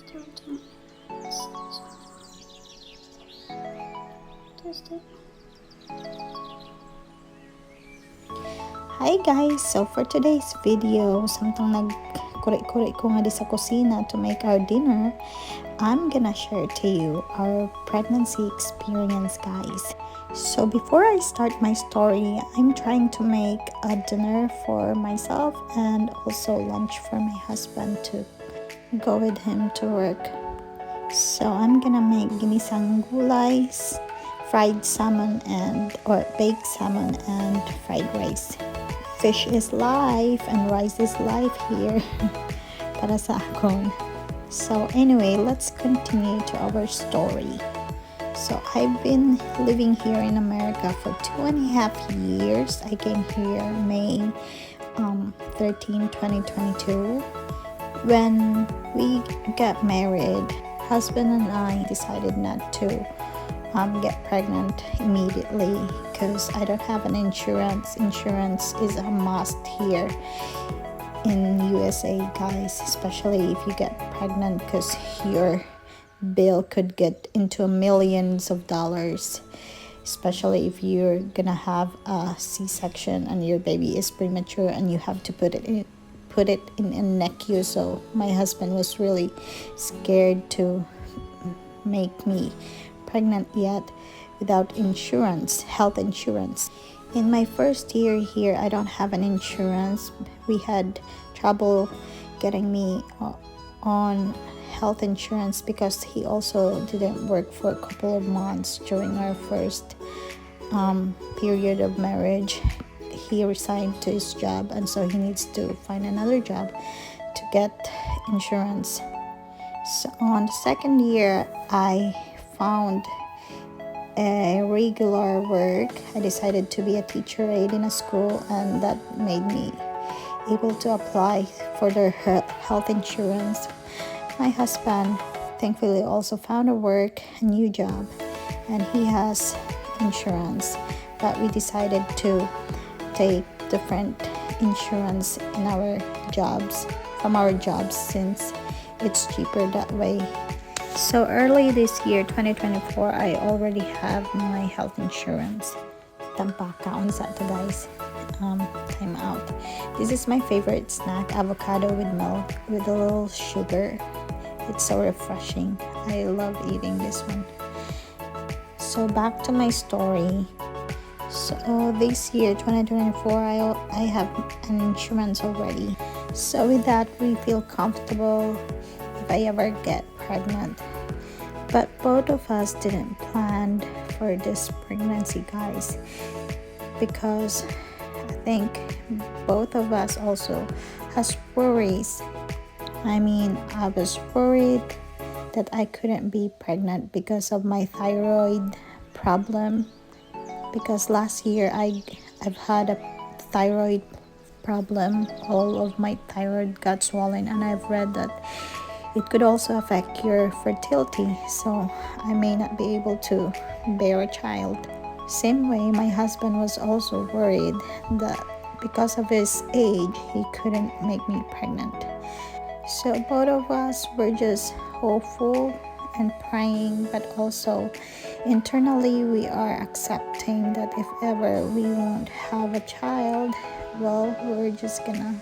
Hi guys! So for today's video, samtang nagkuri-kuri ko nga di sa kusina to make our dinner, I'm gonna share to you our pregnancy experience, guys. So before I start my story, I'm trying to make a dinner for myself and also lunch for my husband to go with him to work. So I'm gonna make ginisang gulay, fried salmon or baked salmon and fried rice. Fish is life and rice is life here para sa akon. So anyway, let's continue to our story. So I've been living here in America for 2.5 years. I came here May 13, 2022. When we got married, husband and I decided not to get pregnant immediately because I don't have an insurance. Insurance is a must here in USA, guys, especially if you get pregnant, because your bill could get into millions of dollars, especially if you're gonna have a C-section and your baby is premature and you have to put it in a NICU. So my husband was really scared to make me pregnant yet without insurance, health insurance. In my first year here, I don't have an insurance. We had trouble getting me on health insurance because he also didn't work for a couple of months during our first period of marriage. He resigned to his job, and so he needs to find another job to get insurance. So on the second year, I found a regular work. I decided to be a teacher aide in a school, and that made me able to apply for their health insurance. My husband thankfully also found a new job, and he has insurance, but we decided to take different insurance in our jobs since it's cheaper that way. So early this year, 2024, I already have my health insurance. Tampakaon sa to, guys. Time out. This is my favorite snack, avocado with milk with a little sugar. It's so refreshing. I love eating this one. So back to my story. So this year, 2024, I have an insurance already. So with that, we feel comfortable if I ever get pregnant. But both of us didn't plan for this pregnancy, guys, because I think both of us also has worries. I was worried that I couldn't be pregnant because of my thyroid problem, because last year I've had a thyroid problem. All of my thyroid got swollen, and I've read that it could also affect your fertility, so I may not be able to bear a child. Same way, my husband was also worried that because of his age, he couldn't make me pregnant. So both of us were just hopeful and praying, but also internally we are accepting that if ever we won't have a child, well, we're just gonna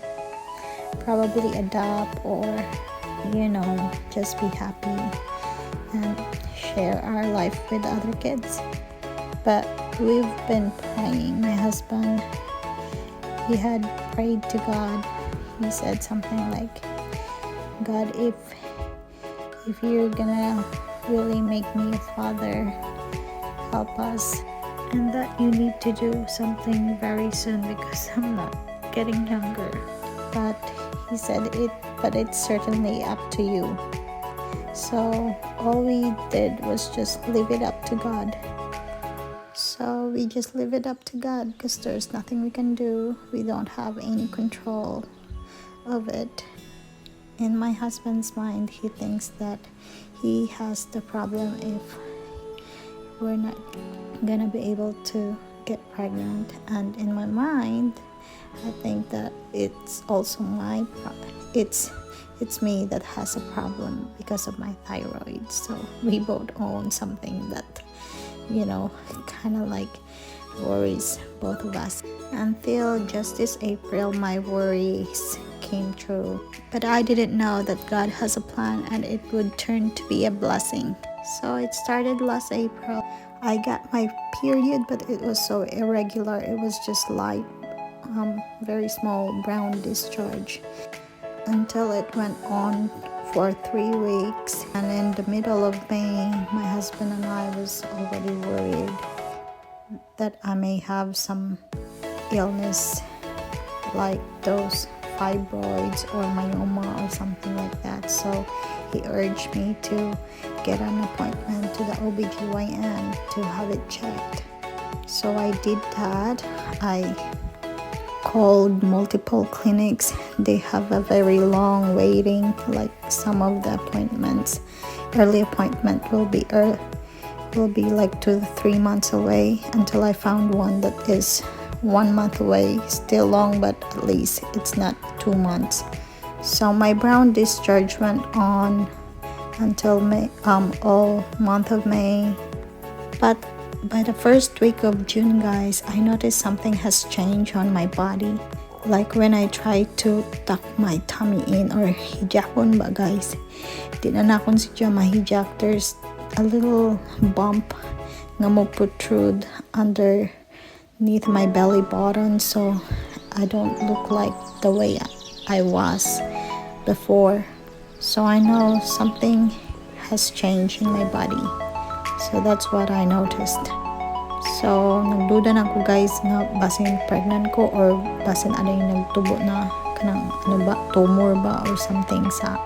probably adopt or just be happy and share our life with other kids. But we've been praying. My husband, he had prayed to God. He said something like, God, if you're gonna really make me a father, help us, and that you need to do something very soon because I'm not getting younger. But he said it's certainly up to you. So all we did was just leave it up to God. So we just leave it up to God because there's nothing we can do. We don't have any control of it. In my husband's mind, he thinks that he has the problem if we're not gonna be able to get pregnant, and in my mind, I think that it's also it's it's me that has a problem because of my thyroid. So we both own something that, kind of like worries both of us. Until just this April, my worries came true. But I didn't know that God has a plan and it would turn to be a blessing. So it started last April. I got my period, but it was so irregular. It was just light, very small brown discharge until it went on for 3 weeks. And in the middle of May, my husband and I was already worried that I may have some illness like those fibroids or myoma or something like that. So he urged me to get an appointment to the OBGYN to have it checked. So I did that. I called multiple clinics. They have a very long waiting, like some of the appointments. Early appointment will be like 2 to 3 months away, until I found one that is 1 month away. Still long, but at least it's not 2 months. So my brown discharge went on until May, all month of May. But by the first week of June, guys, I noticed something has changed on my body. Like when I try to tuck my tummy in or hijakon ba, guys. Di na nakon siya mahijak. There's a little bump nga mo protrude underneath my belly button, so I don't look like the way I was before. So I know something has changed in my body. So that's what I noticed. So nagduda na ko, guys, nga basin pregnant ko or basin ano yung nagtubo na kanang tumor ba or something sa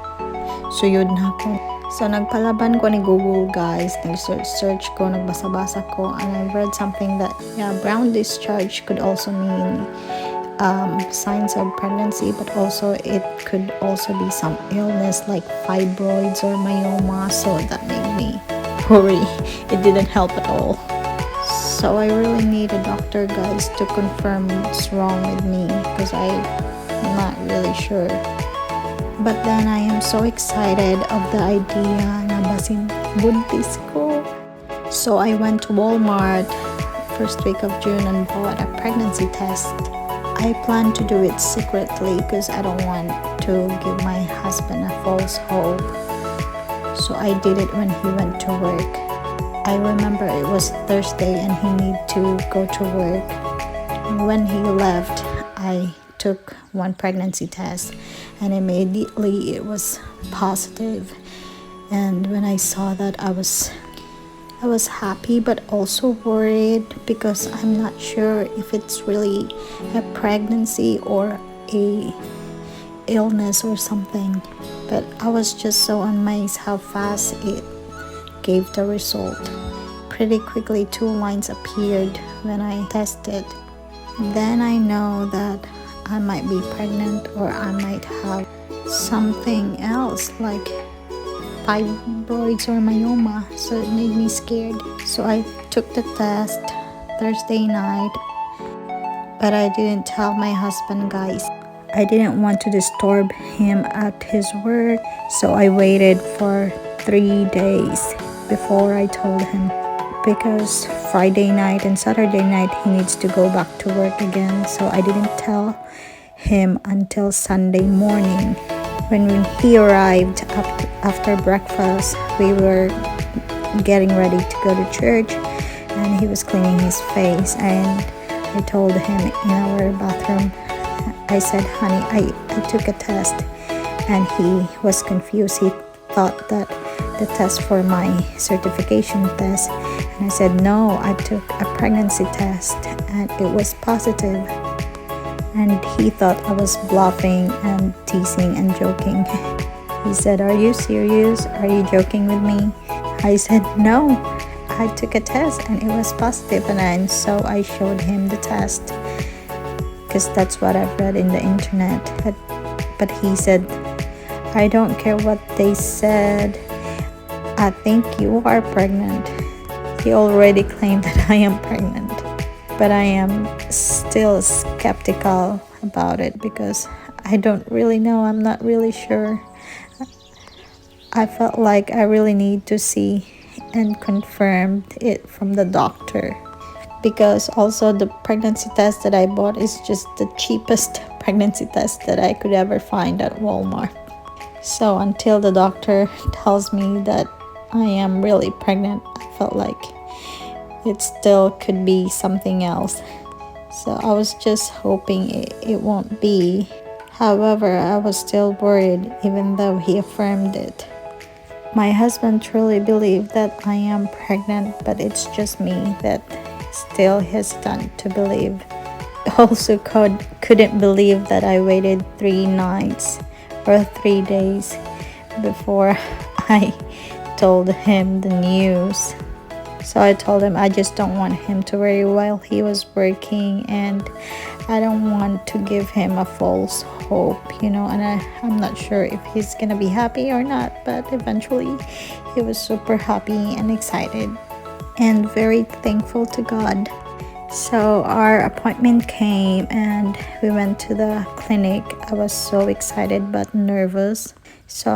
suyod na ko. So nagpalaban ko ni Google, guys. Nag-search ko, nagbasa-basa ko, and I read something that brown discharge could also mean signs of pregnancy, but also it could also be some illness like fibroids or myoma. So that made me worry. It didn't help at all. So I really need a doctor, guys, to confirm what's wrong with me, because I'm not really sure. But then I am so excited of the idea na basin buntis ko. So I went to Walmart first week of June and bought a pregnancy test. I plan to do it secretly because I don't want to give my husband a false hope. So I did it when he went to work. I remember it was Thursday and he needed to go to work. When he left, I took one pregnancy test and immediately it was positive. And when I saw that, I was happy but also worried, because I'm not sure if it's really a pregnancy or a illness or something. But I was just so amazed how fast it gave the result. Pretty quickly 2 lines appeared when I tested. Then I know that I might be pregnant, or I might have something else like fibroids or myoma. So it made me scared. So I took the test Thursday night, but I didn't tell my husband, guys. I didn't want to disturb him at his work, so I waited for 3 days before I told him, because Friday night and Saturday night he needs to go back to work again. So I didn't tell him until Sunday morning. When he arrived after breakfast, we were getting ready to go to church, and he was cleaning his face, and I told him in our bathroom, I said, honey, I took a test. And he was confused. He thought that the test for my certification test, and I said, no, I took a pregnancy test and it was positive. And he thought I was bluffing and teasing and joking. He said, are you serious? Are you joking with me? I said, no, I took a test and it was positive. And so I showed him the test, because that's what I've read in the internet. But he said, I don't care what they said. I think you are pregnant. He already claimed that I am pregnant. But I am still skeptical about it, because I don't really know. I'm not really sure. I felt like I really need to see and confirm it from the doctor, because also the pregnancy test that I bought is just the cheapest pregnancy test that I could ever find at Walmart. So until the doctor tells me that I am really pregnant, I felt like it still could be something else. So I was just hoping it won't be. However, I was still worried even though he affirmed it. My husband truly believed that I am pregnant, but it's just me that still hesitant to believe. Also couldn't believe that I waited 3 nights or 3 days before I told him the news. So I told him I just don't want him to worry while he was working, and I don't want to give him a false hope, and I'm not sure if he's gonna be happy or not, but eventually he was super happy and excited and very thankful to God. So our appointment came and we went to the clinic. I was so excited but nervous. So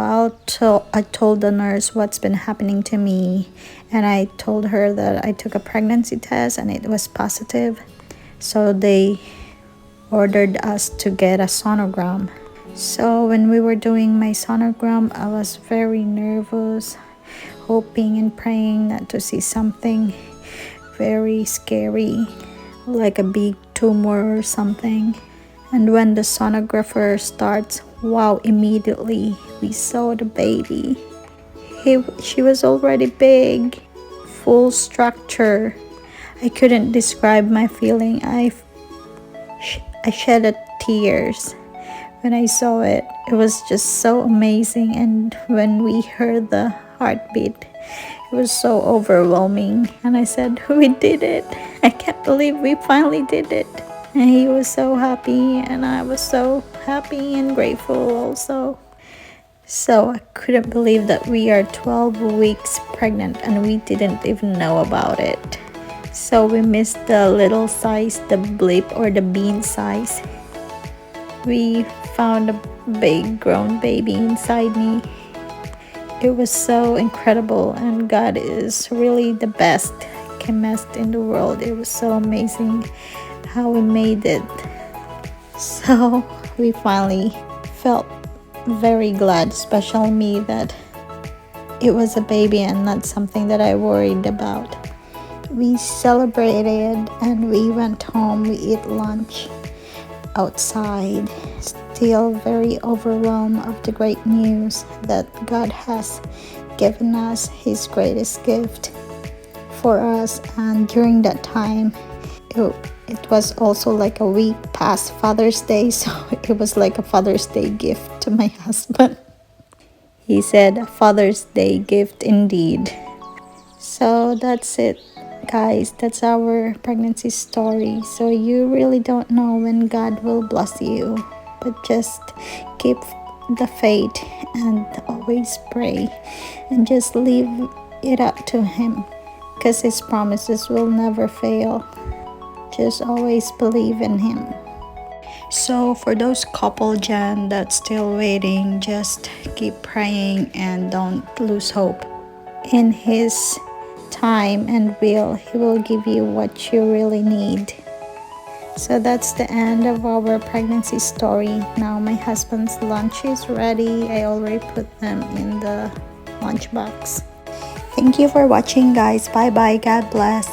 I told the nurse what's been happening to me, and I told her that I took a pregnancy test and it was positive. So they ordered us to get a sonogram. So when we were doing my sonogram, I was very nervous, hoping and praying not to see something very scary, like a big tumor or something. And when the sonographer starts, wow, immediately we saw the baby. She was already big, full structure. I couldn't describe my feeling. I shed a tears when I saw it. It was just so amazing, and when we heard the heartbeat, it was so overwhelming. And I said, we did it. I can't believe we finally did it. And he was so happy, and I was so happy and grateful also. So I couldn't believe that we are 12 weeks pregnant and we didn't even know about it. So we missed the little size, the blip or the bean size. We found a big grown baby inside me. It was so incredible, and God is really the best chemist in the world. It was so amazing how we made it. So we finally felt very glad, especially me, that it was a baby and not something that I worried about. We celebrated and we went home. We ate lunch outside, still very overwhelmed of the great news that God has given us his greatest gift for us. And during that time, it was also like a week past Father's Day, so it was like a Father's Day gift to my husband. He said, Father's Day gift indeed. So that's it, guys. That's our pregnancy story. So you really don't know when God will bless you, but just keep the faith and always pray and just leave it up to him, because his promises will never fail. Just always believe in him. So for those couple, Jen, that's still waiting, just keep praying and don't lose hope. In his time and will, he will give you what you really need. So that's the end of our pregnancy story. Now my husband's lunch is ready. I already put them in the lunchbox. Thank you for watching, guys. Bye bye. God bless.